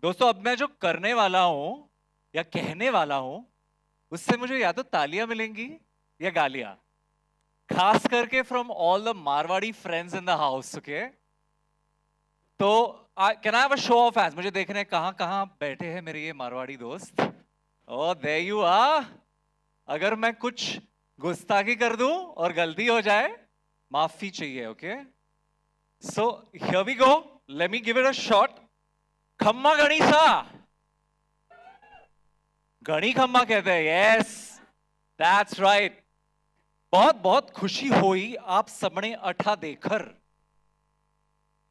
दोस्तों अब मैं जो करने वाला हूं या कहने वाला हूं उससे मुझे या तो तालियां मिलेंगी या गालियां, खास करके from all the Marwari friends in the house. Okay, तो can I have a show of hands? मुझे देखने हैं कहां कहां बैठे हैं मेरे ये मारवाड़ी दोस्त। Oh there you are. अगर मैं कुछ गुस्ताखी कर दूं और गलती हो जाए, माफी चाहिए। Okay, so here we go, let me give it a shot. खम्मा गणिसा, गणी खम्मा कहते हैं। Yes, that's right. बहुत बहुत खुशी हुई आप सबने अठा देकर,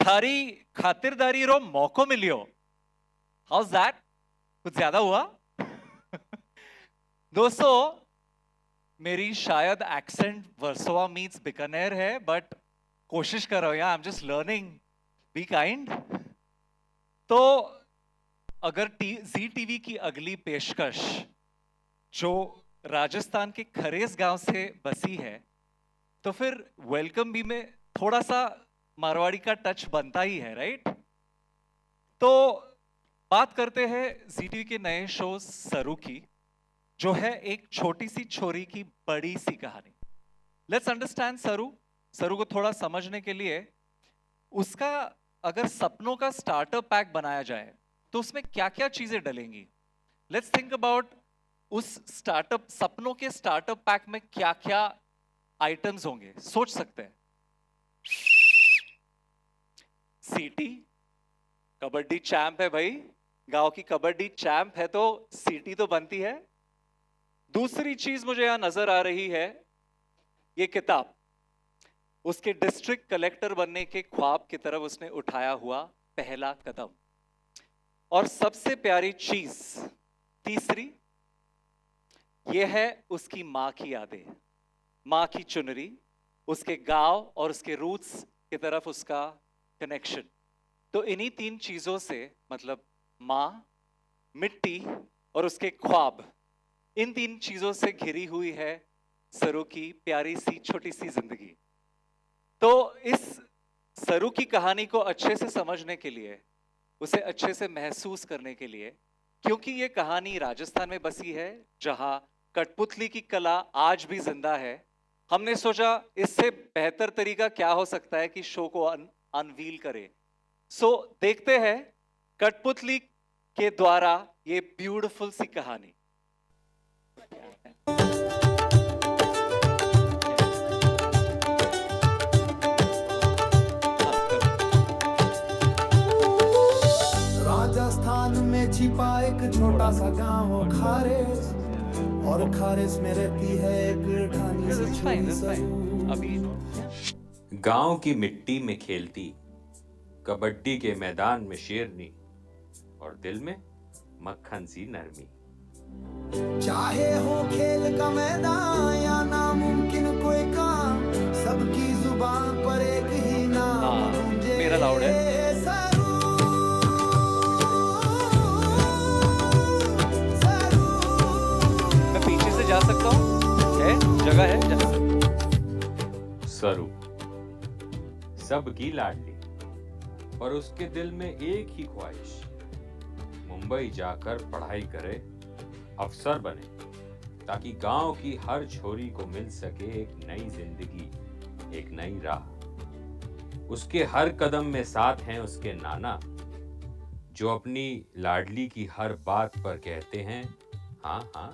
थारी खातिरदारी रो मौको मिलियो। House that? कुछ ज्यादा हुआ? दोस्तों मेरी शायद एक्सेंट वर्सोवा मीन्स बीकानेर है, बट कोशिश कर रहा हूं यार, I am just learning, be kind. तो अगर जी टीवी की अगली पेशकश जो राजस्थान के खरेस गांव से बसी है, तो फिर वेलकम बी में थोड़ा सा मारवाड़ी का टच बनता ही है, राइट? तो बात करते हैं जी टीवी के नए शो सरू की, जो है एक छोटी सी छोरी की बड़ी सी कहानी। लेट्स अंडरस्टैंड सरू। सरू को थोड़ा समझने के लिए, उसका अगर सपनों का स्टार्टर पैक बनाया जाए तो उसमें क्या क्या चीजें डलेंगी। लेट्स थिंक अबाउट उस स्टार्टअप, सपनों के स्टार्टअप पैक में क्या क्या आइटम्स होंगे, सोच सकते हैं। सीटी, कबड्डी चैंप है भाई, गांव की कबड्डी चैंप है तो सीटी तो बनती है। दूसरी चीज मुझे यहां नजर आ रही है, ये किताब, उसके डिस्ट्रिक्ट कलेक्टर बनने के ख्वाब की तरफ उसने उठाया हुआ पहला कदम। और सबसे प्यारी चीज तीसरी, यह है उसकी मां की यादें, मां की चुनरी, उसके गांव और उसके रूट्स की तरफ उसका कनेक्शन। तो इन्हीं तीन चीजों से, मतलब मां, मिट्टी और उसके ख्वाब, इन तीन चीजों से घिरी हुई है सरू की प्यारी सी छोटी सी जिंदगी। तो इस सरू की कहानी को अच्छे से समझने के लिए, उसे अच्छे से महसूस करने के लिए, क्योंकि ये कहानी राजस्थान में बसी है जहां कठपुतली की कला आज भी जिंदा है, हमने सोचा इससे बेहतर तरीका क्या हो सकता है कि शो को अनवील करे। सो देखते हैं कठपुतली के द्वारा ये ब्यूटीफुल सी कहानी। राजस्थान में छिपा एक छोटा सा गांव खारेस, और खारेस में रहती है एक ढानी सी छोरी सरू। अभी गांव की मिट्टी में खेलती, कबड्डी के मैदान में शेरनी, और दिल में मक्खन सी नरमी। चाहे हो खेल का मैदान या नामुमकिन कोई काम, सबकी जुबान पर एक ही नाम गूंजे, मेरा लाउड है। सरू, सरू। मैं पीछे से जा सकता हूँ? है जगह है जगह। सरू सबकी लाडली, और उसके दिल में एक ही ख्वाहिश, मुंबई जाकर पढ़ाई करे, अफसर बने, ताकि गांव की हर छोरी को मिल सके एक नई जिंदगी, एक नई राह। उसके हर कदम में साथ हैं उसके नाना, जो अपनी लाडली की हर बात पर कहते हैं हाँ हाँ।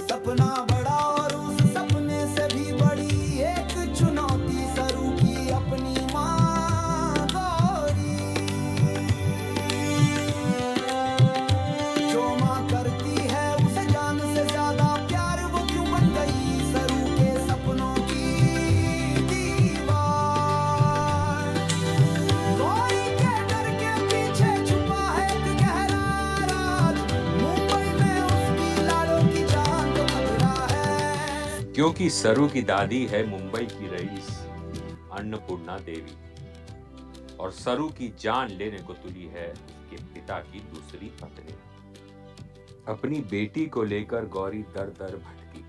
सपना बड़ा और उस सपने से भी बड़ी एक चुनौती सरू की अपनी माँ गौरी। जो माँ करती है उसे जान से ज्यादा प्यार, वो क्यों बन गई सरू के सपनों की दीवार। गौरी के डर के पीछे छुपा है एक गहरा राज, मुंबई में उसकी लाड़ों की जान तो खतरा है। क्योंकि सरू की दादी है मुंबई की रईस अन्नपूर्णा देवी, और सरू की जान लेने को तुली है उसके पिता की दूसरी पत्नी। अपनी बेटी को लेकर गौरी दर दर भटकी,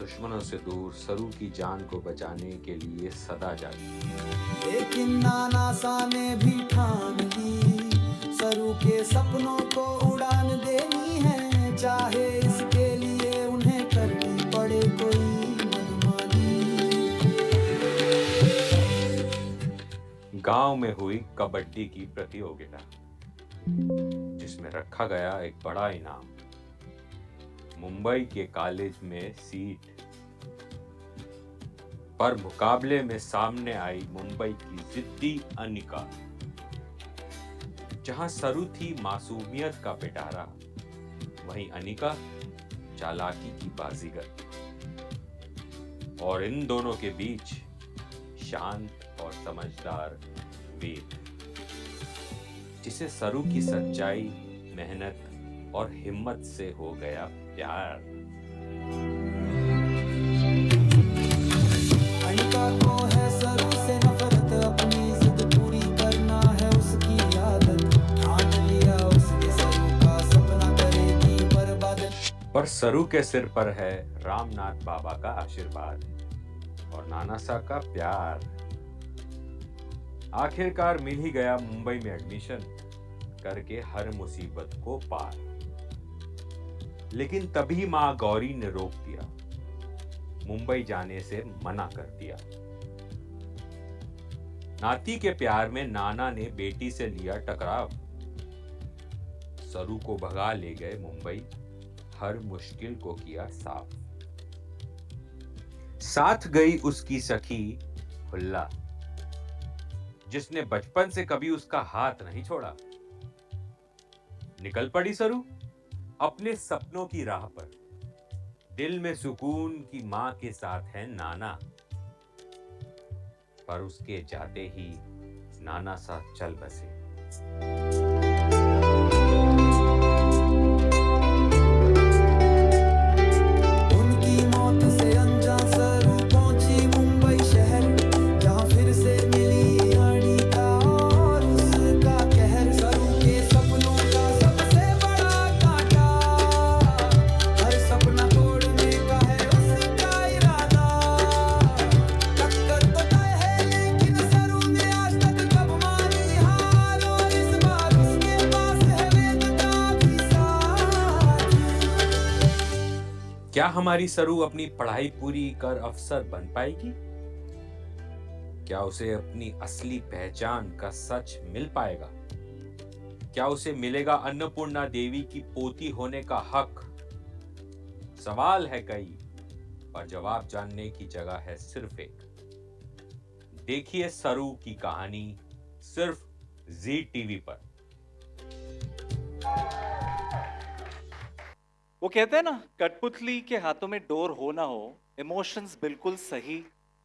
दुश्मनों से दूर सरू की जान को बचाने के लिए सदा जागी। लेकिन नाना सा ने भी ठान ली, सरू के सपनों को उड़ान देनी है, चाहे इसके लिए उन्हें करनी पड़े कोई मनमानी। गांव में हुई कबड्डी की प्रतियोगिता, जिसमें रखा गया एक बड़ा इनाम, मुंबई के कॉलेज में सीट। पर मुकाबले में सामने आई मुंबई की जिद्दी अनिका। जहां सरू थी मासूमियत का पिटारा, वहीं अनिका चालाकी की बाजीगर। और इन दोनों के बीच शांत और समझदार वीर, जिसे सरू की सच्चाई, मेहनत और हिम्मत से हो गया प्यार। अनिका को है सरू से नफरत, अपनी जिद पूरी करना है उसकी आदत, ठान लिया उसने सरू का सपना करेगी बर्बाद। पर सरू के सिर पर है रामनाथ बाबा का आशीर्वाद और नाना सा का प्यार। आखिरकार मिल ही गया मुंबई में एडमिशन, करके हर मुसीबत को पार। लेकिन तभी मां गौरी ने रोक दिया, मुंबई जाने से मना कर दिया। नाती के प्यार में नाना ने बेटी से लिया टकराव, सरू को भगा ले गए मुंबई, हर मुश्किल को किया साफ। साथ गई उसकी सखी हुल्ला, जिसने बचपन से कभी उसका हाथ नहीं छोड़ा। निकल पड़ी सरू अपने सपनों की राह पर, दिल में सुकून की मां के साथ है नाना। पर उसके जाते ही नाना साथ चल बसे। उनकी मौत से अनजान सरू पहुंची मुंबई शहर, जहां फिर से मिली अनिका और उसका कहर। सरू के सपनों का सबसे बड़ा कांटा, हर सपना तोड़ने का है उसका इरादा। टक्कर तो तय है लेकिन सरू ने आज तक कब मानी हार, और इस बार उसके पास है वेद का भी साथ। क्या हमारी सरू अपनी पढ़ाई पूरी कर अफसर बन पाएगी? क्या उसे अपनी असली पहचान का सच मिल पाएगा? क्या उसे मिलेगा अन्नपूर्णा देवी की पोती होने का हक? सवाल है कई, पर जवाब जानने की जगह है सिर्फ एक। देखिए सरू की कहानी सिर्फ जी टीवी पर। वो कहते हैं ना, कठपुतली के हाथों में डोर हो ना हो, इमोशंस बिल्कुल सही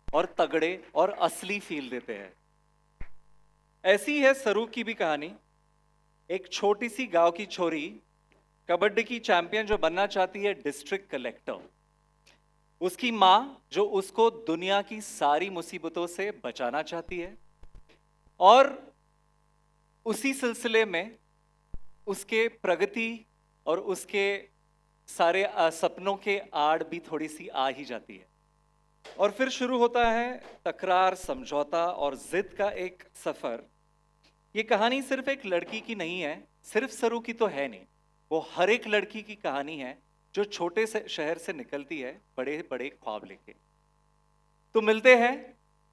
और तगड़े और असली फील देते हैं। ऐसी है सरू की भी कहानी। एक छोटी सी गांव की छोरी, कबड्डी की चैंपियन जो बनना चाहती है डिस्ट्रिक्ट कलेक्टर। उसकी माँ जो उसको दुनिया की सारी मुसीबतों से बचाना चाहती है, और उसी सिलसिले में उसके प्रगति और उसके सारे सपनों के आड़ भी थोड़ी सी आ ही जाती है। और फिर शुरू होता है तकरार, समझौता और जिद का एक सफर। ये कहानी सिर्फ एक लड़की की नहीं है, सिर्फ सरू की तो है नहीं, वो हर एक लड़की की कहानी है जो छोटे से शहर से निकलती है बड़े बड़े ख्वाब लेके। तो मिलते हैं,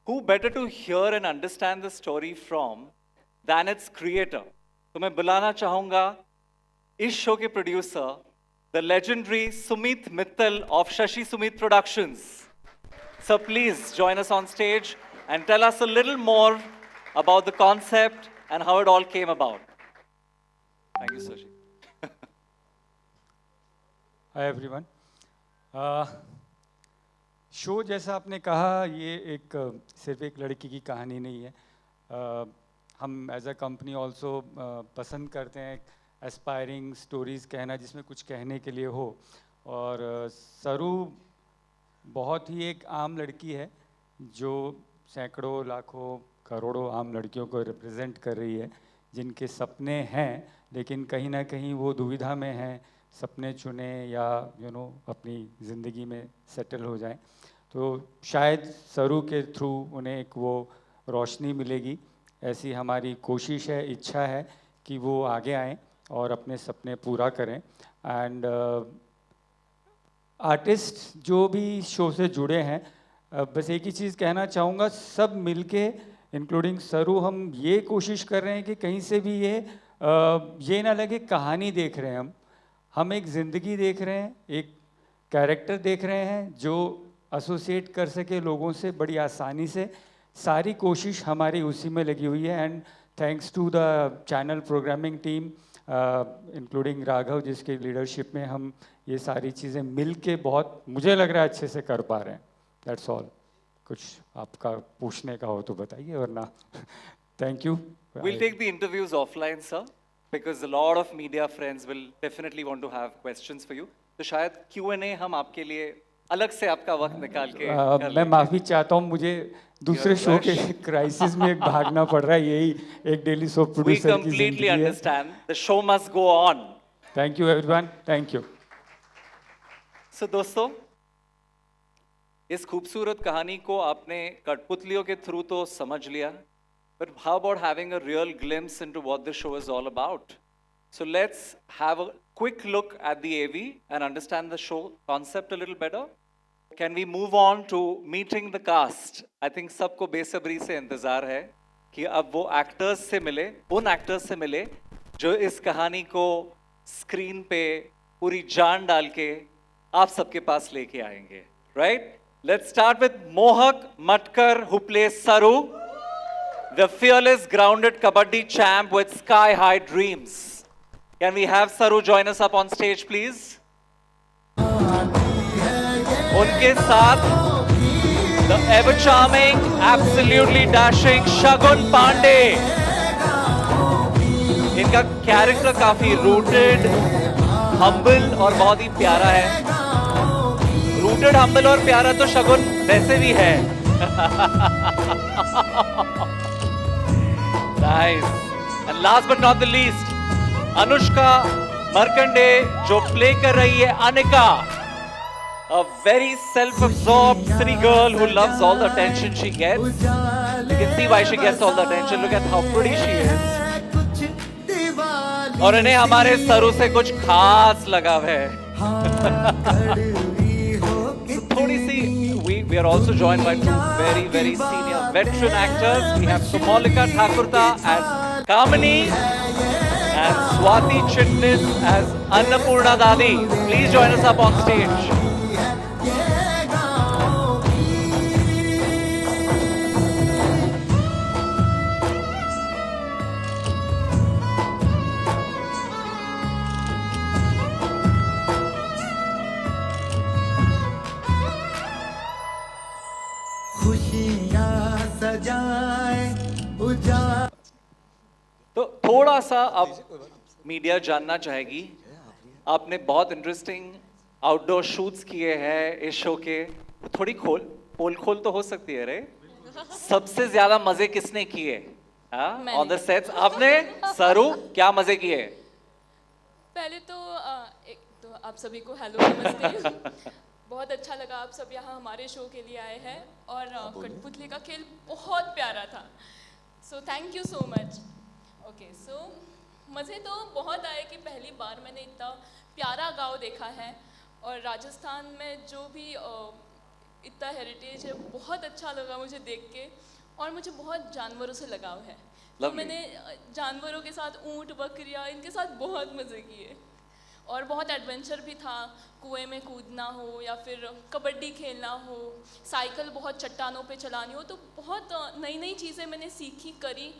who better to hear and understand the story from than its creator. तो मैं बुलाना चाहूंगा इस शो के producer, the legendary Sumit Mittal of Shashi Sumit Productions. So please join us on stage and tell us a little more about the concept and how it all came about. Thank you, Shashi. Hi everyone. Show जैसा आपने कहा, ये एक सिर्फ एक लड़की की कहानी नहीं है। हम एज अ कंपनी ऑल्सो पसंद करते हैं एस्पायरिंग स्टोरीज़ कहना, जिसमें कुछ कहने के लिए हो। और सरू बहुत ही एक आम लड़की है जो सैकड़ों, लाखों, करोड़ों आम लड़कियों को रिप्रेजेंट कर रही है, जिनके सपने हैं लेकिन कहीं ना कहीं वो दुविधा में हैं, सपने चुने या अपनी ज़िंदगी में सेटल हो जाएं, तो शायद सरू के थ्रू उन्हें एक वो रोशनी मिलेगी। ऐसी हमारी कोशिश है, इच्छा है कि वो आगे आएं और अपने सपने पूरा करें। एंड आर्टिस्ट जो भी शो से जुड़े हैं, बस एक ही चीज़ कहना चाहूँगा, सब मिलके इंक्लूडिंग सरू हम ये कोशिश कर रहे हैं कि कहीं से भी ये ना लगे कहानी देख रहे हैं हम एक ज़िंदगी देख रहे हैं, एक कैरेक्टर देख रहे हैं जो एसोसिएट कर सके लोगों से बड़ी आसानी से। सारी कोशिश हमारी उसी में लगी हुई है। And thanks to the channel programming team including Raghav, जिसके लीडरशिप में हम ये सारी चीज़ें मिल के बहुत, मुझे लग रहा है, अच्छे से कर पा रहे हैं। That's all. कुछ आपका पूछने का हो तो बताइए, वरना thank you. We'll take the interviews offline, sir, because a lot of media friends will definitely want to have questions for you. तो शायद Q&A हम आपके लिए अलग से आपका वक्त निकाल के कर मैं लेंगे। माफ़ी चाहता हूँ, मुझे दूसरे शो के क्राइसिस में भागना पड़ रहा है, यही एक डेली शो We प्रोड्यूसर की completely जिंदगी है। understand. The show must go on. Thank you everyone, thank you. So दोस्तों, इस खूबसूरत कहानी को आपने कठपुतलियों के थ्रू तो समझ लिया, but how about having a real glimpse into what the show is all about? So let's have a quick look at the AV and understand the show concept a little better. Can we move on to meeting the cast? I think सबको बेसब्री से इंतजार है कि अब वो actors से मिले, उन एक्टर्स से मिले जो इस कहानी को स्क्रीन पे पूरी जान डाल के आप सबके पास लेके आएंगे, right? Let's start with Mohak Matkar, who plays Saru, the fearless, grounded kabaddi champ with sky-high dreams. Can we have Saru join us up on stage, please? उनके साथ the ever-charming, absolutely dashing Shagun Pandey. इनका character काफी rooted, humble और बहुत ही प्यारा है। Rooted, humble और प्यारा तो शगुन वैसे भी है। Nice. And last but not the least, Anushka Markande जो प्ले कर रही है Anika, a very self-absorbed city girl who loves all the attention she gets. You can see why she gets all the attention. Look at how pretty she is. और इन्हें हमारे सरू से कुछ खास लगाव है। थोड़ी सी we are also joined by two very senior veteran actors. We have Sumalika Thakurta as Kamini and Swati Chitnis as Annapurna Dadi. Please join us up on stage. तो थोड़ा सा अब मीडिया जानना चाहेगी, आपने बहुत इंटरेस्टिंग आउटडोर शूट्स किए हैं इस शो के, थोड़ी पोल खोल तो हो सकती है रे? सबसे ज्यादा मजे किसने किए ऑन द सेट्स? आपने? सरू, क्या मजे किए? पहले तो एक तो आप सभी को हेलो, नमस्ते। बहुत अच्छा लगा आप सब यहाँ हमारे शो के लिए आए हैं, और कठपुतली का खेल बहुत प्यारा था, so thank you so much. Okay, so मज़े तो बहुत आए कि पहली बार मैंने इतना प्यारा गांव देखा है, और राजस्थान में जो भी इतना हेरिटेज है, बहुत अच्छा लगा मुझे देख के, और मुझे बहुत जानवरों से लगाव है। तो मैंने जानवरों के साथ ऊँट, बकरियाँ, इनके साथ बहुत मज़े किए, और बहुत एडवेंचर भी था। कुएं में कूदना हो या फिर कबड्डी खेलना हो, साइकिल बहुत चट्टानों पे चलानी हो, तो बहुत नई नई चीज़ें मैंने सीखी, करी।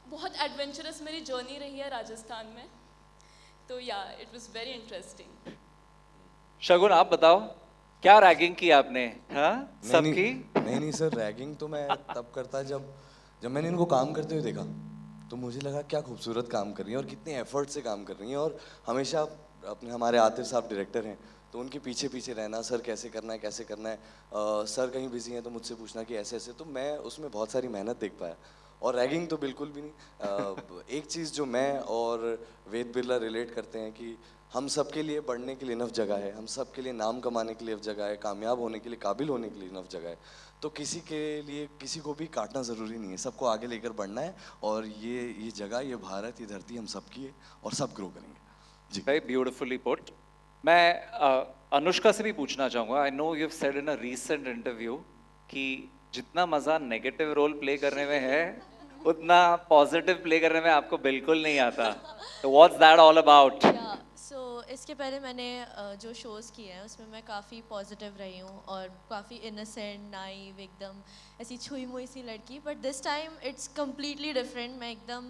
बहुत एडवेंचरस मेरी जर्नी रही है राजस्थान में, तो या इट वाज वेरी इंटरेस्टिंग। शगुन, आप बताओ, क्या रैगिंग की आपने? हाँ, सबकी? नहीं सर, रैगिंग तो मैं तब करता जब मैंने इनको काम करते हुए देखा, तो मुझे लगा क्या खूबसूरत काम कर रही हैं और कितने एफर्ट से काम कर रही हैं। और हमेशा अपने हमारे आतिफ साहब डायरेक्टर हैं, तो उनके पीछे पीछे रहना, सर कैसे करना है, सर कहीं बिजी हैं तो मुझसे पूछना कि ऐसे ऐसे, तो मैं उसमें बहुत सारी मेहनत देख पाया। और रैगिंग तो बिल्कुल भी नहीं। एक चीज़ जो मैं और वेद बिरला रिलेट करते हैं कि हम सब के लिए बढ़ने के लिए इनफ जगह है, हम सब के लिए नाम कमाने के लिए इनफ जगह है, कामयाब होने के लिए, काबिल होने के लिए इनफ जगह है। तो किसी के लिए किसी को भी काटना ज़रूरी नहीं है, सबको आगे लेकर बढ़ना है। और ये जगह, ये भारत, ये धरती हम सबकी है और सब ग्रो करेंगे जी। Very beautifully put. मैं अनुष्का से भी पूछना चाहूँगा, I know you have said in a recent interview कि जितना मज़ा नेगेटिव रोल प्ले करने में है उतना पॉजिटिव प्ले करने में आपको बिल्कुल नहीं आता। तो व्हाट्स दैट ऑल अबाउट? सो इसके पहले मैंने जो शोज़ किए हैं उसमें मैं काफ़ी पॉजिटिव रही हूँ और काफ़ी इनोसेंट, नाइव, एकदम ऐसी छुई मुई सी लड़की। But this time it's completely different. मैं एकदम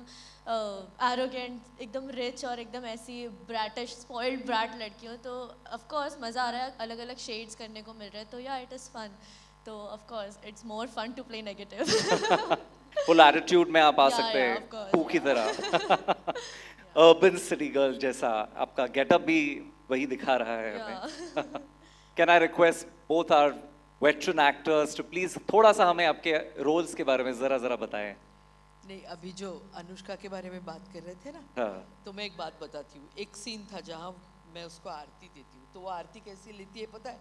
एरोगेंट, एकदम रिच और एकदम ऐसी ब्रैटिश, स्पॉइल्ड ब्रैट लड़की हूँ। तो ऑफ कोर्स मज़ा आ रहा है, अलग अलग शेड्स करने को मिल रहे हैं, तो या इट इज़ फन। तो of course it's more fun to play negative. Full attitude में आप आ Yeah, सकते yeah, हैं of course. पू की तरह। अर्बन सिटी गर्ल जैसा आपका गेटअप भी वही दिखा रहा है हमें। Can I request both our veteran actors to please थोड़ा सा हमें आपके रोल्स के बारे में जरा बताएं। नहीं, अभी जो अनुष्का के बारे में बात कर रहे थे ना, हाँ। तो मैं एक बात बताती हूँ। एक सीन था जहाँ मैं उसको आरती देती हूँ, तो वो आरती कैसी लेती है पता है?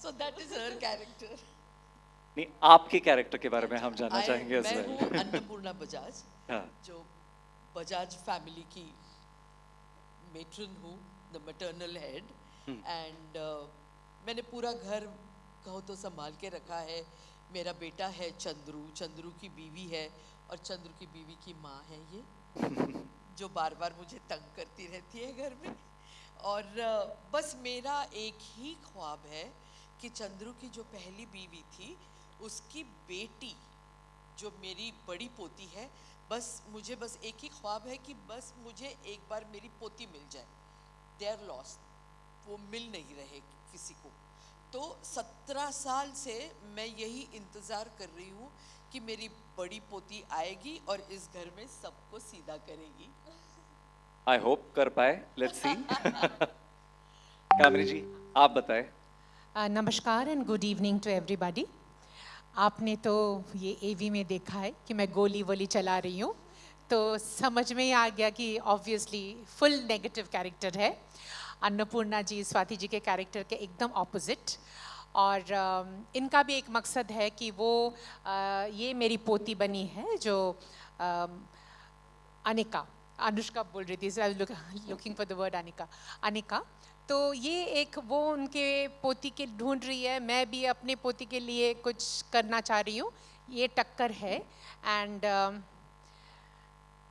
So that is her character. नहीं, आपके कैरेक्टर के बारे में हम जानना चाहेंगे मैं as हूँ well। अन्नपूर्णा बजाज, हाँ। जो बजाज फैमिली की मेट्रन हूँ, द मैटरनल हेड। एंड मैंने पूरा घर कहो तो संभाल के रखा है। मेरा बेटा है चंद्रू, चंद्रू की बीवी है, और चंद्रू की बीवी की माँ है ये, जो बार बार मुझे तंग करती रहती है घर में। और बस मेरा एक ही ख्वाब है कि चंद्रू की जो पहली बीवी थी, उसकी बेटी जो मेरी बड़ी पोती है, बस मुझे बस एक ही ख्वाब है कि बस मुझे एक बार मेरी पोती मिल जाए। दे आर लॉस्ट, वो मिल नहीं रहे किसी को। तो 17 साल से मैं यही इंतज़ार कर रही हूँ कि मेरी बड़ी पोती आएगी और इस घर में सबको सीधा करेगी। आई होप कर पाए, लेट्स सी। कामिनी जी, आप बताएं। नमस्कार and good evening to everybody. आपने तो ये एवी में देखा है कि मैं गोली वोली चला रही हूँ, तो समझ में ही आ गया कि ऑब्वियसली फुल नेगेटिव कैरेक्टर है। अन्नपूर्णा जी स्वाति जी के कैरेक्टर के एकदम ऑपोजिट। और इनका भी एक मकसद है कि वो ये मेरी पोती बनी है जो अनिका, अनुष्का बोल रही थी, I looking for the word Anika. तो ये एक वो उनके पोती के ढूंढ रही है, मैं भी अपने पोती के लिए कुछ करना चाह रही हूँ, ये टक्कर है। एंड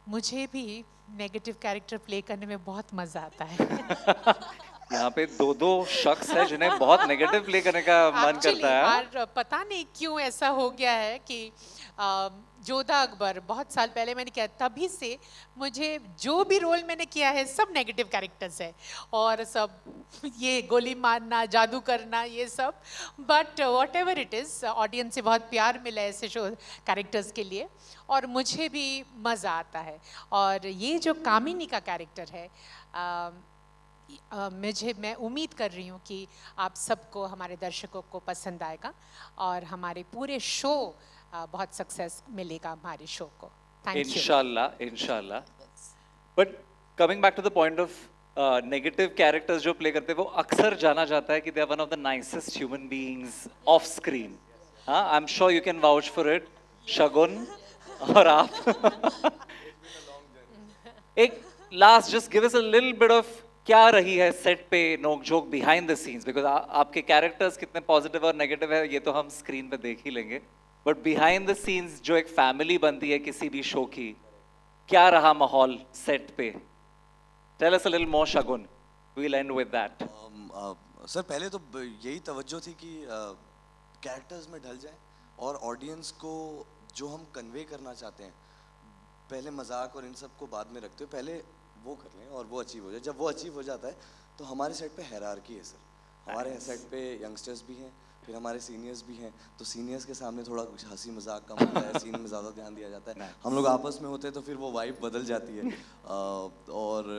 मुझे भी नेगेटिव कैरेक्टर प्ले करने में बहुत मज़ा आता है। यहाँ पे दो शख्स है जिन्हें बहुत नेगेटिव प्ले करने का मन करता है। और पता नहीं क्यों ऐसा हो गया है कि जोधा अकबर बहुत साल पहले मैंने किया, तभी से मुझे जो भी रोल मैंने किया है सब नेगेटिव कैरेक्टर्स है, और सब ये गोली मारना, जादू करना, ये सब। But what ever it is, audience से बहुत प्यार मिला है ऐसे शो कैरेक्टर्स के लिए, और मुझे भी मज़ा आता है। और ये जो कामिनी का कैरेक्टर है, मैं उम्मीद कर रही हूँ कि आप सबको, हमारे दर्शकों को पसंद आएगा और हमारे पूरे शो बहुत सक्सेस मिलेगा हमारे शो को। Thank you. इंशाल्लाह। But coming back to the point of negative characters जो प्ले करते हैं, वो अक्सर जाना जाता है कि they are one of the nicest human beings off screen. हाँ, I am sure you can vouch for it, Shagun और आप। एक last, just give us a little bit of क्या रही है सेट पे नोक-झोंक बिहाइंड द सीन्स, बिकॉज आपके कैरेक्टर्स कितने पॉजिटिव और नेगेटिव है ये तो हम स्क्रीन पे देख ही लेंगे, बट बिहाइंड द सीन्स जो एक फैमिली बनती है किसी भी शो की, क्या रहा माहौल सेट पे? Tell us a little more Shagun, we will end with that. Sir पहले तो यही तवज्जो थी कि कैरेक्टर्स में ढल जाए और ऑडियंस को जो हम कन्वे करना चाहते हैं, पहले मजाक और इन सब को बाद में रखते हुए पहले वो कर लें और वो अचीव हो जाए। जब वो अचीव हो जाता है तो हमारे सेट पे हायरार्की है सर। हमारे सेट पे यंगस्टर्स भी हैं, फिर हमारे सीनियर्स भी हैं, तो सीनियर्स के सामने थोड़ा कुछ हंसी मजाक कम होता है, सीन में ज़्यादा ध्यान दिया जाता है। हम लोग आपस में होते हैं तो फिर वो वाइब बदल जाती है और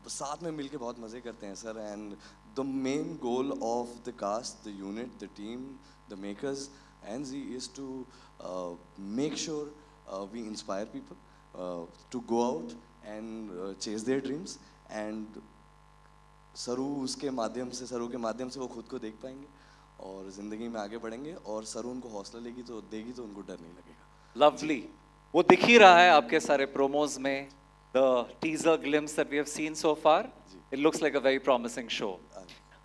साथ में मिलके बहुत मज़े करते हैं sir. And the main goal of the cast, the unit, the team, the makers and Zee is to make sure we inspire people to go out and chase their dreams and Saru के माध्यम से वो खुद को देख पाएंगे और ज़िंदगी में आगे बढ़ेंगे और सरू उनको हौसला देगी तो उनको डर नहीं लगेगा। लवली, वो दिख ही रहा है आपके सारे प्रोमोज में, the teaser glimpse that we have seen so far, it looks like a very promising show.